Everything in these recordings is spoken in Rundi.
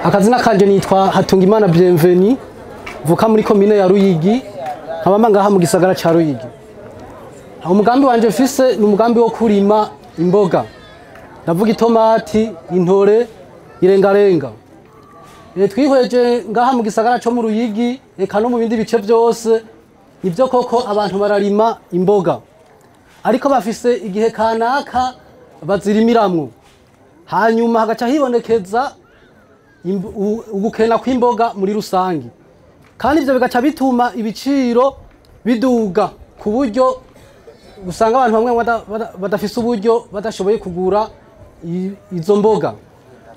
Akazina kanje nitwa Hatungimana Bienveni, vuka muri komine ya Ruyigi, nkaba ngaha mu gisagara ca Ruyigi. Umugambi wanje mfise ni umugambi wo kurima imboga. Ndavuga itomati, intore, irengarenga. Twihweje ngaha mu gisagara co mu Ruyigi, eka no mu bindi bice byose, nivyo koko abantu bararima imboga. Ariko bafise igihe kanaka bazirimiramwo. Hanyuma hagaca hibonekeza ugukena kw'imboga muri rusangi. Kandi ivyo bigaca bituma ibiciro biduga ku buryo usanga abantu bamwe badafise uburyo badashoboye kugura izo mboga.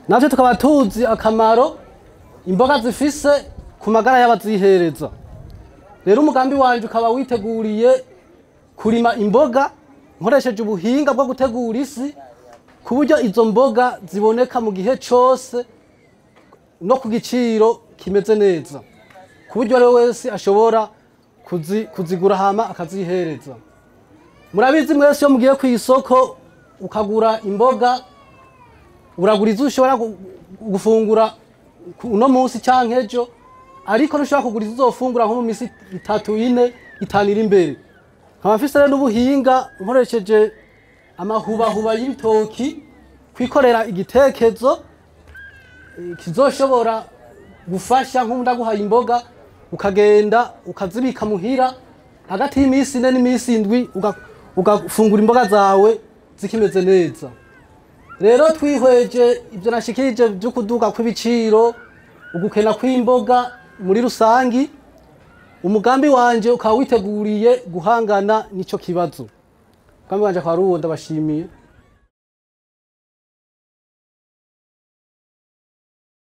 Navyo tukaba tuzi akamaro imboga zifise ku magara y'abazihereza. Rero umugambi wanje ukaba witeguriye kurima imboga nkoresheje ubuhinga bwo gutegura isi ku buryo izo mboga ziboneka mu gihe cose no ku giciro kimeze neza, ku buryo rero wese ashobora kuzigura hama akazihereza. Murabizi mwese iyo mugiye ku isoko ukagura imboga, uragura izo ushobora gufungura uno munsi canke ejo, ariko ntushobora kugura izo uzofungura nko mu misi 3, 4, 5 iri imbere. Nkaba mfise rero n'ubuhinga nkoresheje amahubahuba y'ibitoki kwikorera igitekezo kizoshobora gufasha nk'unda guhaye imboga ukagenda ukazibika muhira hagati y'imisi 4 n'imisi 7 ugafungura imboga zawe zikimeze neza. Rero twihweje ivyo nashikirije byo kuduga kw'ibiciro, ugukena kw'imboga muri rusangi, umugambi wanje ukaba witeguriye guhangana nico kibazo. Umugambi wanje kwa ruwo ndabashimiye.